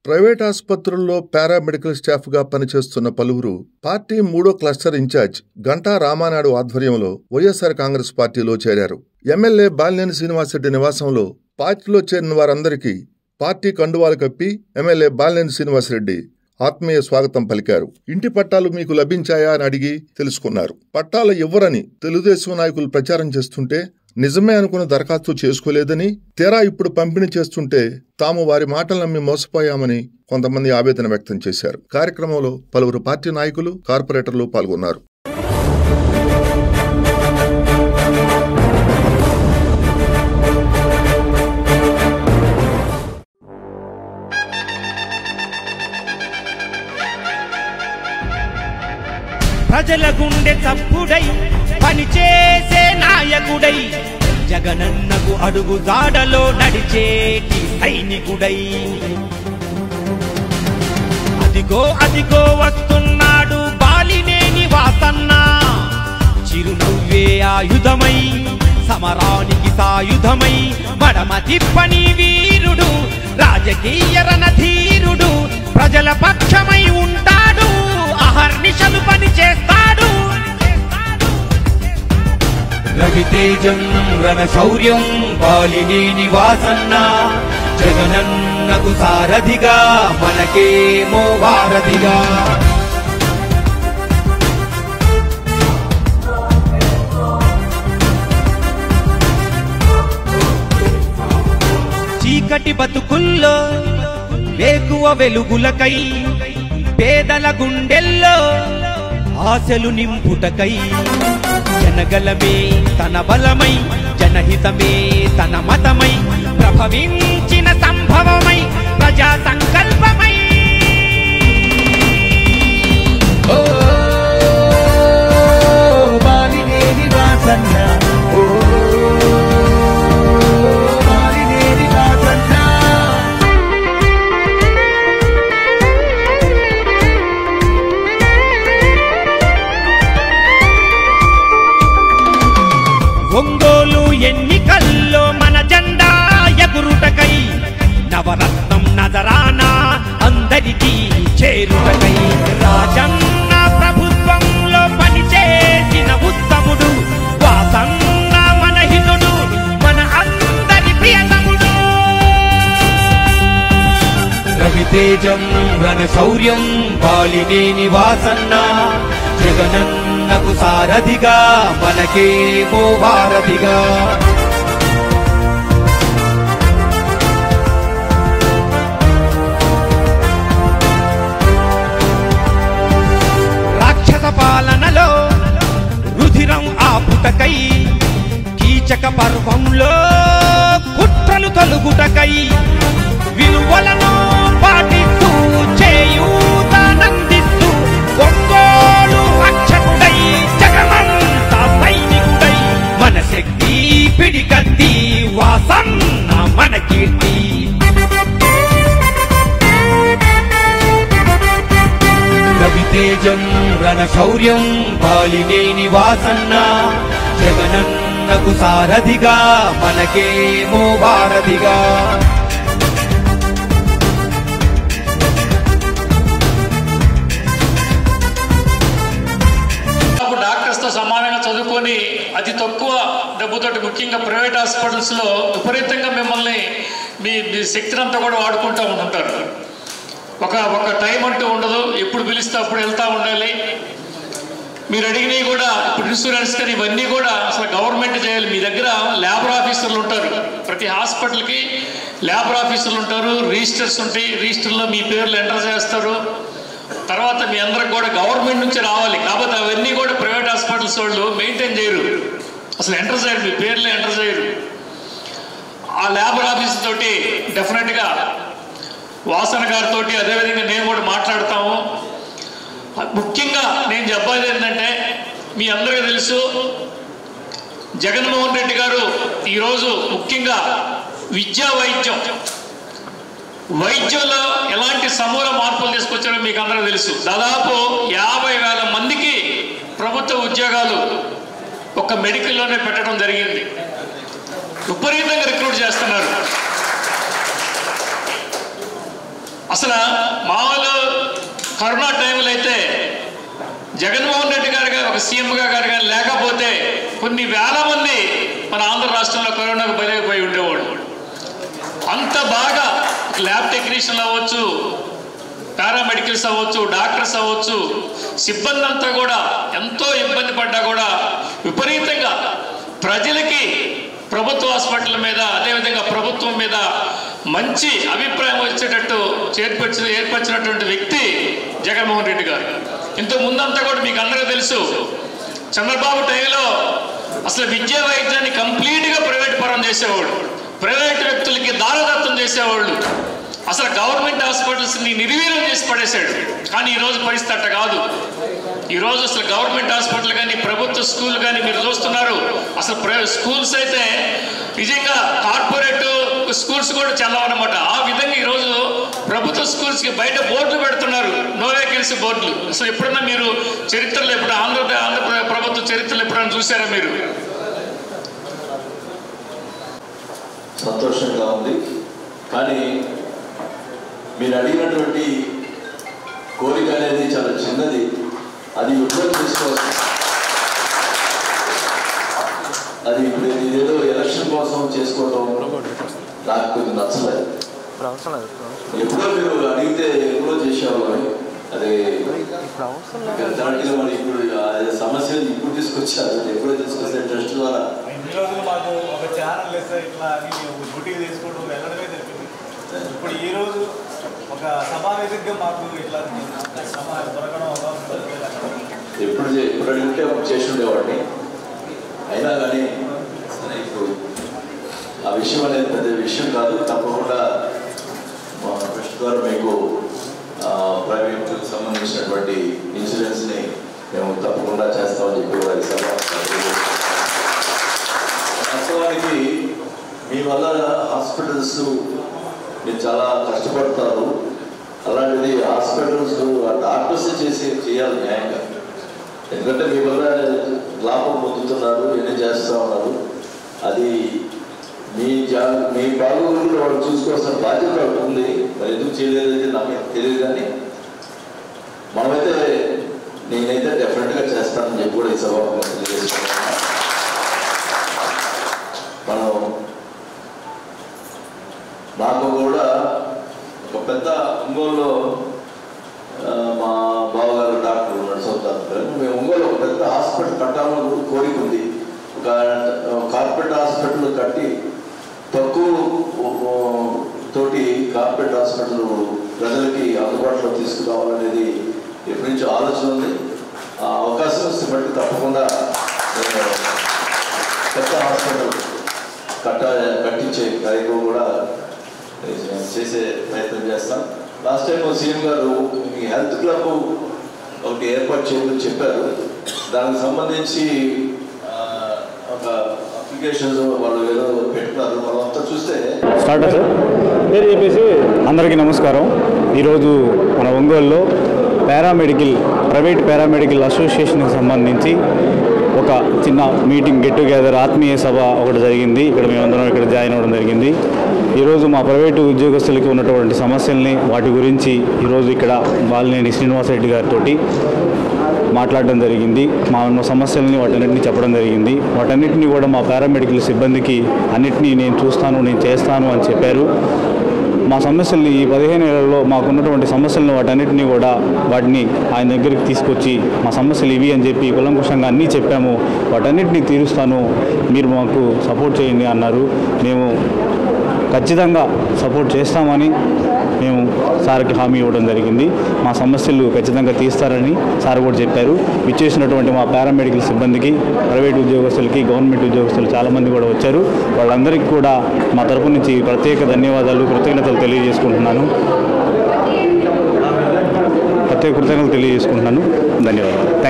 Private ఆసుపత్రుల్లో paramedical స్టాఫ్గా పనిచేస్తున్న పలువురు పార్టీ 3వ క్లస్టర్ ఇన్ఛార్జ్ గంటా రామానాయుడు ఆధ్వర్యంలో వైఎస్ఆర్ కాంగ్రెస్ పార్టీలో చేరారు. ఎమ్మెల్యే బాలినేని శ్రీనివాసరెడ్డి నివాసంలో పార్టీలో చేరిన వారందరికీ పార్టీ కండువాలు కప్పి ఎమ్మెల్యే బాలినేని శ్రీనివాసరెడ్డి ఆత్మీయ స్వాగతం పలికారు. ఇంటి పట్టాలు మీకు లభించాయా అని అడిగి తెలుసుకున్నారు. పట్టాలు ఇవ్వరని తెలుగుదేశం నాయకులు ప్రచారం చేస్తుంటే నిజమే అనుకున్న దరఖాస్తు చేసుకోలేదని, తీరా ఇప్పుడు పంపిణీ చేస్తుంటే తాము వారి మాటలు నమ్మి మోసపోయామని కొంతమంది ఆవేదన వ్యక్తం చేశారు. కార్యక్రమంలో పలువురు పార్టీ నాయకులు, కార్పొరేటర్లు పాల్గొన్నారు. ప్రజల గుండె చప్పుడై పనిచేసే నాయకుడై, జగనన్నకు అడుగు జాడలో నడిచేటి సైనికుడై, అదిగో అదిగో వస్తున్నాడు బాలినేని వాసన్న. చిరునవ్వే ఆయుధమై సమరానికి సాయుధమై, మడమ తిప్పని వీరుడు, రాజకీయ రణధీరుడు, ప్రజల పక్షమై ఉంటాడు, అహర్నిశలు పని చేస్తాడు. రవితేజం రణశౌర్యం బాలినేని వాసన్న, జగనన్నకు సారథిగా మనకేమో వారధిగా. చీకటి బతుకుల్లో వేకువ వెలుగులకై, పేదల గుండెల్లో ఆశలు నింపుటకై, జనగలమే తన బలమై, జనహితమే తన మతమై, ప్రభవించిన సంభవమై, ప్రజా సంకల్పమై. ఓ బాలినేని వాసన్న, ఓ బాలినేని వాసన్న. ఒంగోలు ఎన్నికల్లో మన జెండా ఎగురుటకై, నవరత్నం నజరానా అందరికీ చేరుటకై, రాజన్న ప్రభుత్వంలో పనిచేసిన ఉత్తముడు వాసన్న మన హితుడు, మన అందరి ప్రియతముడు. రవితేజం రణశౌర్యం బాలినేని వాసన్న, జగనన్నకు సారథిగా మనకేమో వారధిగా. రాక్షస పాలనలో రుధిరం ఆపుటకై, కీచక పర్వంలో కుట్రలు తొలుగుటకై, విలువలను పాటిస్తూ చేయూతనందిస్తూ, ఒంగోలు రక్షకుడై, జగమంత సైనికుడై, మన శక్తి పిడికత్తి వాసన్న మన కీర్తి. రవితేజం రణశౌర్యం బాలినేని వాసన్న, జగనన్నకు సారథిగా మనకేమో వారధిగా. సమానంగా చదువుకొని అతి తక్కువ డబ్బుతోటి, ముఖ్యంగా ప్రైవేట్ హాస్పిటల్స్లో విపరీతంగా మిమ్మల్ని మీ శక్తిని అంతా కూడా వాడుకుంటూ ఉంటుంటారు. ఒక టైం అంటూ ఉండదు, ఎప్పుడు పిలిస్తే అప్పుడు వెళ్తూ ఉండాలి. మీరు అడిగినవి కూడా ఇప్పుడు ఇన్సూరెన్స్ కానీ ఇవన్నీ కూడా అసలు గవర్నమెంట్ చేయాలి. మీ దగ్గర లేబర్ ఆఫీసర్లు ఉంటారు, ప్రతి హాస్పిటల్కి లేబర్ ఆఫీసర్లు ఉంటారు, రిజిస్టర్స్ ఉంటాయి, రిజిస్టర్లో మీ పేర్లు ఎంటర్ చేస్తారు. తర్వాత మీ అందరికి కూడా గవర్నమెంట్ నుంచి రావాలి, కాబట్టి అవన్నీ కూడా ప్రైవేట్ హాస్పిటల్స్ వాళ్ళు మెయింటైన్ చేయరు, అసలు ఎంటర్ చేయరు, మీ పేర్లు ఎంటర్ చేయరు. ఆ లేబర్ ఆఫీస్ తోటి డెఫినెట్గా వాసన గారితో అదేవిధంగా నేను కూడా మాట్లాడతాము. ముఖ్యంగా నేను చెప్పేది ఏంటంటే, మీ అందరికీ తెలుసు జగన్మోహన్ రెడ్డి గారు ఈరోజు ముఖ్యంగా విద్యా వైద్యంలో ఎలాంటి సమూల మార్పులు తీసుకొచ్చారో మీకు అందరూ తెలుసు. దాదాపు 50,000 మందికి ప్రభుత్వ ఉద్యోగాలు ఒక మెడికల్లోనే పెట్టడం జరిగింది. విపరీతంగా రిక్రూట్ చేస్తున్నారు. అసలు మామూలు కరోనా టైంలో అయితే జగన్మోహన్ రెడ్డి గారు ఒక సీఎంగా గారు కానీ లేకపోతే కొన్ని వేల మంది మన ఆంధ్ర రాష్ట్రంలో కరోనాకు బలైపోయి ఉండేవాళ్ళు. అంత బాగా ల్యాబ్ టెక్నీషియన్లు అవ్వచ్చు, పారామెడికల్స్ అవ్వచ్చు, డాక్టర్స్ అవ్వచ్చు, సిబ్బంది అంతా కూడా ఎంతో ఇబ్బంది పడ్డా కూడా విపరీతంగా ప్రజలకి ప్రభుత్వ హాస్పిటల్ మీద అదేవిధంగా ప్రభుత్వం మీద మంచి అభిప్రాయం వచ్చేటట్టు ఏర్పరిచినటువంటి వ్యక్తి జగన్మోహన్ రెడ్డి గారు. ఇంతకు ముందంతా కూడా మీకు అందరికీ తెలుసు, చంద్రబాబు టైంలో అసలు విద్యా వైద్యాన్ని కంప్లీట్గా ప్రైవేట్ పరం చేసేవాడు, ప్రైవేట్ వ్యక్తులకి దారదత్తం చేసేవాళ్ళు, అసలు గవర్నమెంట్ హాస్పిటల్స్ని నిర్వీర్యం చేసి పడేశాడు. కానీ ఈరోజు పరిస్థితి అట్ట కాదు. ఈరోజు అసలు గవర్నమెంట్ హాస్పిటల్ కానీ ప్రభుత్వ స్కూల్ కానీ మీరు చూస్తున్నారు. అసలు స్కూల్స్ అయితే నిజంగా కార్పొరేట్ స్కూల్స్ కూడా చల్లవన్నమాట. ఆ విధంగా ఈరోజు ప్రభుత్వ స్కూల్స్కి బయట బోర్డులు పెడుతున్నారు, నో వేకెన్సీ బోర్డులు. అసలు ఎప్పుడన్నా మీరు చరిత్రలో ఎప్పుడు ఆంధ్రప్రదేశ్ ప్రభుత్వ చరిత్రలో ఎప్పుడన్నా చూసారా మీరు? సంతోషంగా ఉంది. కానీ మీరు అడిగినటువంటి కోరిక అనేది చాలా చిన్నది, అది విడుదల చేసుకోవాలి. అది ఇదేదో ఎలక్షన్ కోసం చేసుకోవడం నాకు కొంచెం నచ్చలేదు. ఎప్పుడో మీరు అడిగితే ఎప్పుడో చేసేవాళ్ళని, అది దాంట్లో మరి ఇప్పుడు సమస్యలు ఇప్పుడు తీసుకొచ్చారు, ఎప్పుడో తీసుకొస్తే ట్రస్ట్ ద్వారా మాకు ఒక ఛానల్ ఇట్లా అని డ్యూటీ తీసుకోవడం వెళ్ళడమే జరిగింది. ఇప్పుడు ఈరోజు ఒక సమావేశంగా మాకు ఇట్లా దొరకడం ఎప్పుడు అడిగితే చేసి ఉండేవాడిని. అయినా కానీ ఇప్పుడు ఆ విషయం అనేది పెద్ద విషయం కాదు. తప్పకుండా మా ట్రస్ట్ ద్వారా మీకు ప్రైవేట్ సంబంధించినటువంటి ఇన్సూరెన్స్ని మేము తప్పకుండా చేస్తామని చెప్పి వారి వాస్తవానికి మీ వల్ల హాస్పిటల్స్ మీరు చాలా కష్టపడతారు. అలాంటిది హాస్పిటల్స్ డాక్టర్స్ చేయాలి న్యాయంగా. ఎందుకంటే మీ వల్ల లాభం పొందుతున్నారు, ఎన్ని చేస్తూ ఉన్నారు. అది మీ బాగోగులు వాళ్ళు చూసుకోవాల్సిన బాధ్యత ఉంది. మరి ఎందుకు చేయలేదంటే నాకు తెలియదు. కానీ మనమైతే నేనైతే డెఫినెట్గా చేస్తానని చెప్పి కూడా ఈ సభకు తెలియజేస్తున్నాను. మనం నాకు కూడా ఒక పెద్ద ఒంగోలులో మా బావగారు డాక్టర్ నడుచుతారు. మేము ఒంగోలు ఒక పెద్ద హాస్పిటల్ కట్టాలని కోరిక ఉంది. ఒక కార్పొరేట్ హాస్పిటల్ కట్టి తక్కువ తోటి కార్పొరేట్ హాస్పిటల్ ప్రజలకి అందుబాటులో తీసుకురావాలనేది ఎప్పటి నుంచో ఆలోచన ఉంది. ఆ అవకాశం వస్తే బట్టి తప్పకుండా పెద్ద హాస్పిటల్ కట్టించే కార్యక్రమం కూడా చేసే ప్రయత్నం చేస్తాం. లాస్ట్ టైం సీఎం గారు ఈ హెల్త్ క్లబ్ ఒకటి ఏర్పాటు చేయమని చెప్పారు. దానికి సంబంధించి ఒక అప్లికేషన్స్ వాళ్ళు ఏదో పెట్టుకున్నారు. వాళ్ళంతా చూస్తే స్టార్ట్ సార్ పేరు చెప్పేసి అందరికీ నమస్కారం. ఈరోజు మన ఒంగోలులో ప్రైవేట్ పారామెడికల్ అసోసియేషన్కి సంబంధించి ఒక చిన్న మీటింగ్ గెట్ టుగెదర్ ఆత్మీయ సభ ఒకటి జరిగింది. ఇక్కడ మేమందరం ఇక్కడ జాయిన్ అవ్వడం జరిగింది. ఈరోజు మా ప్రైవేటు ఉద్యోగస్తులకి ఉన్నటువంటి సమస్యల్ని వాటి గురించి ఈరోజు ఇక్కడ బాలినేని శ్రీనివాసరెడ్డి గారితో మాట్లాడడం జరిగింది. మా సమస్యల్ని వాటన్నిటిని చెప్పడం జరిగింది. వాటన్నిటిని కూడా మా పారామెడికల్ సిబ్బందికి అన్నిటినీ నేను చూస్తాను, నేను చేస్తాను అని చెప్పారు. మా సమస్యల్ని ఈ 15 ఏళ్లలో మాకున్నటువంటి సమస్యలను వాటన్నిటినీ కూడా వాటిని ఆయన దగ్గరికి తీసుకొచ్చి మా సమస్యలు ఇవి అని చెప్పి కులంకుశంగా అన్నీ చెప్పాము, వాటన్నిటినీ తీరుస్తాను, మీరు మాకు సపోర్ట్ చేయండి అన్నారు. మేము ఖచ్చితంగా సపోర్ట్ చేస్తామని మేము సార్కి హామీ ఇవ్వడం జరిగింది. మా సమస్యలు ఖచ్చితంగా తీస్తారని సార్ కూడా చెప్పారు. విచ్చేసినటువంటి మా పారామెడికల్ సిబ్బందికి, ప్రైవేట్ ఉద్యోగస్తులకి, గవర్నమెంట్ ఉద్యోగస్తులు చాలామంది కూడా వచ్చారు. వాళ్ళందరికీ కూడా మా తరపు నుంచి ప్రత్యేక ధన్యవాదాలు, కృతజ్ఞతలు తెలియజేసుకుంటున్నాను. ధన్యవాదాలు. Thank you.